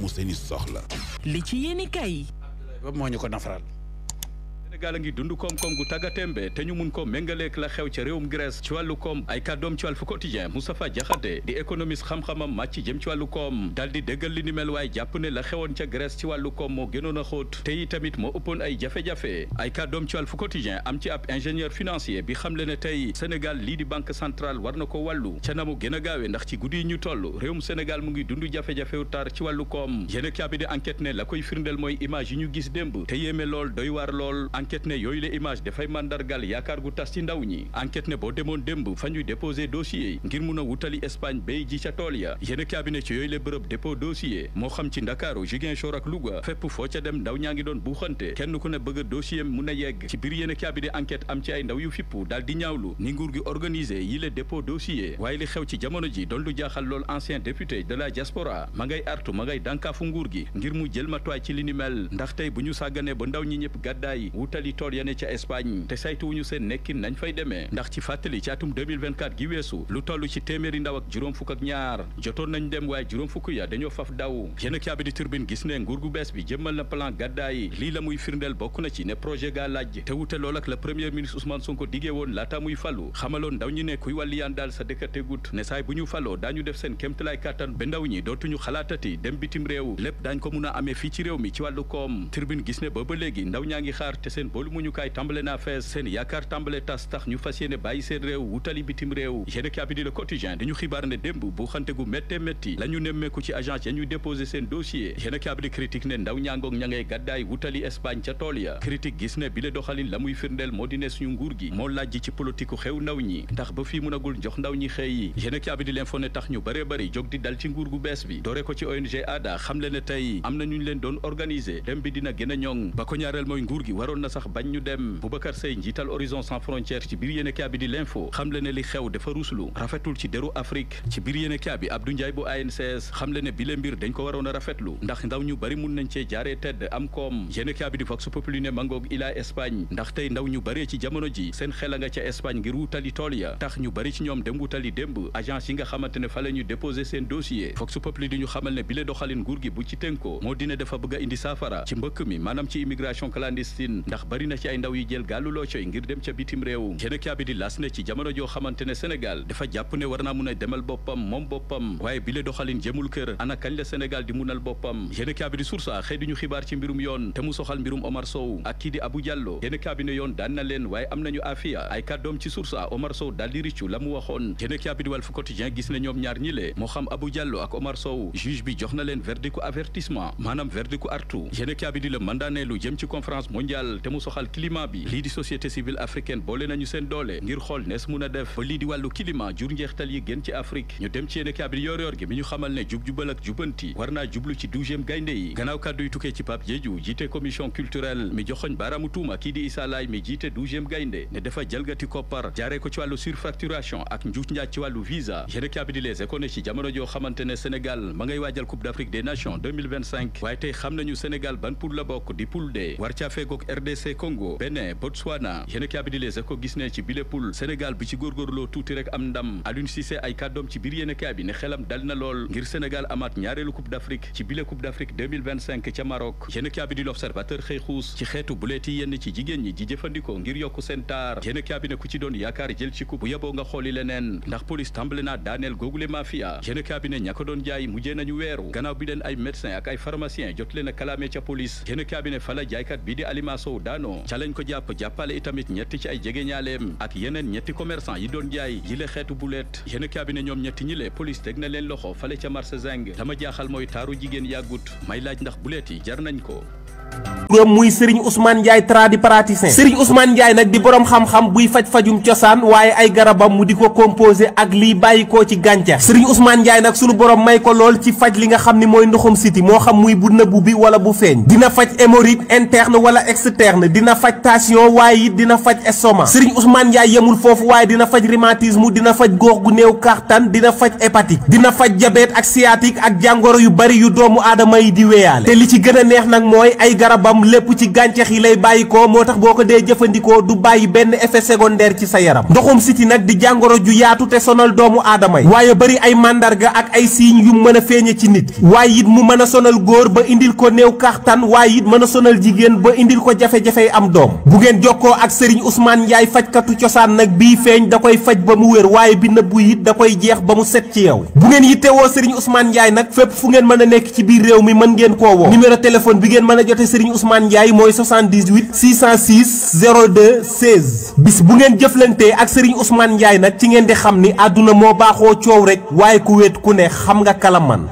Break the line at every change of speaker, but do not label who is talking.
jaamu seeni soxla.
li ci yéeni kay
moo ñu ko nafaral.
Sénégal a ngi dund koom-koom gu tàggatémbe te ñu mun ko méngaleek la xew ca réewum Grèce ci wàllu koom ay kàddoom ci Walf Quotidien Moustapha Diakhaté di économiste xam-xamam màcc jëm ci wàllu koom daal di déggal li ni mel waaye jàpp ne la xewoon ca Grèce ci wàllu koom moo gënoon a xóot te yi tamit moo ëppoon ay jafe-jafe ay kàddoom ci Walf Quotidien am ci ab ingénieur financier bi xam le ne tey Sénégal lii di banque centrale war na ko wàllu ca na mu gën a gaawee ndax ci guddi yi ñu toll réewum Sénégal mu ngi dund jafe-jafe wu tar ci wàllu koom yéen a bi di enquête ne la koy firndeel mooy image yi ñu gis démb te yéeme lool doy waar lool enquête ne yooyu la image dafay mandargal yaakaar gu tas ci ndaw ñi enquête ne boo demoon démb fa ñuy déposé dossier ngir mun a wutali Espagne bay ji ca tool ya yéen cabinet ci yooyu la bërëb dépôt dossier moo xam ci Ndakaaru Ziguinchor ak Louga fépp foo ca dem ndaw ñaa ngi doon buuxante kenn ku ne bëgg a dossier mun a yegg ci biir yéen cabinet enquête am ci ay ndaw yu fippu daal di ñaawlu ni nguur gi organisé yi la dépôt dossier waaye li xew ci jamono ji doon lu jaaxal lool ancien député de la diaspora ma ngay artu ma ngay dànkaafu nguur gi ngir mu jël matuwaay ci li ni mel ndax tey bu ñu sàgganee ba ndaw ñi ñëpp gàddaay wutali tool ya ne ca Espagne te saytuwuñu seen nekkin nañ fay demee ndax ci fàttali ci atum 2024 gi weesu lu toll ci téeméeri ndaw ak juróom fukk ak ñaar jotoon nañ dem waaye juróom fukk ya dañoo faf daw yéen a di turbine gis ne nguur gu bees bi jëmmal na plan gàddaay lii la muy firndeel bokk na ci ne projet gaa laaj te wute lool ak la premier ministre Ousmane Sonko diggee woon laata muy falu xamaloon ndaw ñi ne kuy wàlliyaan daal sa dëkk tegut ne saay bu ñu faloo daañu def seen kéemtalaay kàttan ba ndaw ñi dootuñu xalaatati dem bitim réew lépp daañ ko mun a amee fii ci réew mi ci wàllu koom turbine gis ne booba léegi ndaw ñaa ngi xaar te seen boolu muñukaay tàmbale naa fees seen yaakaar tàmbale tas tax ñu fas yéene bàyyi seen réew wutali bitim réew yéen a bi di Le Quotidien dañu xibaar ne démb bu xante gu métte métti la ñu nemmeeku ci agence ya ñuy déposé seen dossier yéen a bi di critique ne ndaw ñaangoog ña ngay gàddaay wutali Espagne ca tool ya critique gis ne bile doxalin la muy firndeel moo di ne suñu nguur gi moo laaj ci politiku xew ndaw ñi ndax ba fii mënagul jox ndaw ñi xëy yi yéen a bi di L'Info ne tax ñu bëree bëri jóg di dal ci nguur gu bees bi doore ko ci ONG ADA xam le ne tey am na ñu leen doon organiser dem bi dina gën a ñoŋ ba ko ñaareel mooy nguur gi waroon na sax bañ ñu dem Boubacar Seye njiital Horizon Sans Frontières ci biir yéenekaay bi di L'Info xam le ne li xew dafa ruslu rafetul ci deru Afrique ci biir yéenekaay bi Abdou Ndiaye bu ANCS xam le ne bile mbir dañ ko waroon a rafetlu ndax ndaw ñu bari mun nañ cee jaaree tedd am koom yéenekaay bi di Vox Populi ne mangoog ila Espagne ndax tey ndaw ñu bari ci jamono ji seen xel a nga ca Espagne ngir wutali tool ya tax ñu bari ci ñoom dem wutali démb agence yi nga xamante ne fa la ñu déposé seen dossier Vox Populi di ñu xamal ne bile doxalin nguur gi bu ci tënkoo moo dina dafa bëgg a indi saafara ci mbëkk mi maanaam ci immigration clandestine ndax bari na ci ay ndaw yi jël gaalu loo coy ngir dem ca bitim réew yéenekaay bi di L'As ne ci jamono joo xamante ne Sénégal dafa jàpp ne war naa mun a demal boppam moom boppam waaye bile doxalin jëmul kër ana kañ la Sénégal di munal boppam yéenekaay bi di Source A xëy di ñu xibaar ci mbirum yoon te mu soxal mbirum Omar Sow ak kii di Abou Diallo yéenekaay bi ne yoon daan na leen waaye am nañu afiya ay kàddoom ci Source A Omar Sow daal di riccu la mu waxoon yéenekaay bi di Walf Quotidien gis ne ñoom ñaar ñi le moo xam Abou Diallo ak Omar Sow juge bi jox na leen verdict avertissement maanaam verdict artu yéenekaay bi di Le Mandat ne lu jëm ci conférence mondiale te mu soxal climat bi lii di société civile africaine boole nañu seen doole ngir xool nees mun a def ba lii di wàllu climat jur njeextal yi gën ci Afrique ñu dem ci yéenekaay bi yor gi mi ñu xamal ne jub-jubal ak jubanti war naa jublu ci 12e gaynde yi gannaaw kàddu yu tukkee ci Pape Diédhiou jiite commission culturelle mi joxoñ baaraamu tuuma kii di Issa Laye mi jiite 12e gaynde ne dafa jalgati koppar jaaree ko ci wàllu surfacturation ak njuuj njaaj ci wàllu visa yéenekaay bi di Les Échos ne ci jamono joo xamante ne Sénégal ma ngay waajal Coupe d'Afrique des Nations 2025 waaye tey xam nañu Sénégal ban poule la bokk di poule D war caa feegook RDC Congo Bénin Botswana yéenekaay bi di Les Échos gis ne ci bile poule Sénégal bi ci góorgóorloo tuuti rek am ndam Aliou Cissé ay kàddoom ci biir yéenekaay bi ne xelam dal na lool ngir Sénégal amaat ñaareelu Coupe d'Afrique ci bile Coupe d'Afrique 2025 ca Maroc yéenekaay bi di L'Observateur xëy xuus ci xeetu buleeti yenn ci jigéen ñi ji jëfandikoo ngir yokku seen taar yéenekaay bi ne ku ci doon yaakaar jël ci coupe bu yeboo nga xooli leneen ndax police tàmbale naa daaneel googule mafia yéenekaay bi ne ña ko doon jaay mujjee nañu weeru gannaaw bi leen ay médecin ak ay pharmacien jot leen a kalaame ca police yéenekaay bi ne fala jaaykat bi di Alima Sow daanoo ca lañ ko jàpp jàppale itamit ñetti ci ay jegeñaaleem ak yeneen ñetti commerçant yi doon jaay yile xeetu bulet yéenekaay bi ne ñoom ñetti ñi le police teg na leen loxo fale ca marché Zeng dama jaaxal mooy taaru jigéen yàggut may laaj ndax bulet yi jar nañ ko
turam muy Serigne Ousmane Ndiaye tradipraticien Serigne Ousmane Ndiaye nag di borom xam-xam buy faj-fajum cosaan waaye ay garabam mu di ko composé ak liy bàyyikoo ci gàncax Serigne Ousmane Ndiaye nag sunu borom may ko lool ci faj li nga xam ni mooy ndoxum siti moo xam muy bu nëbbu bi wala bu feeñ dina faj hémorroïde interne wala externe dina faj tension waaye it dina faj estomac Serigne Ousmane Ndiaye yemul foofu waaye dina faj rhumatisme dina faj góox gu néew kàttan dina faj hépatique dina faj diabète ak sciatique ak jàngoro yu bari yu doomu aadama yi di weyaale te li ci gën a neex nag mooy ay ay garabam lépp ci gàncax yi lay bàyyi ko moo tax boo ko dee jëfandikoo du bàyyi benn effet secondaire ci sa yaram. ndoxum siti nag di jàngoro ju yaatu te sonal doomu aadama yi waaye bari ay màndarga ak ay signes yu mën a feeñe ci nit ki waaye it mu mën a sonal góor ba indil ko néew kàttan waaye it mën a sonal jigéen ba indil ko jafe-jafey am doom. bu ngeen jokkoo ak Serigne Ousmane Ndiaye fajkatu cosaan nag bii feeñ da koy faj ba mu wér waaye bi nëbbu it da koy jeex ba mu set ci yow. bu ngeen yittewoo Serigne Ousmane Ndiaye nag fépp fu ngeen mën a nekk ci biir réew mi mën ngeen koo woo. numéro téléphone bi ngeen mën a jote Serigne Ousmane Ndiaye mooy 78 606 02 16 bis bu ngeen jëflantee ak Serigne Ousmane Ndiaye nag ci ngeen di xam ni àdduna moo baaxoo coow rek waaye ku wéet ku ne xam nga kala man.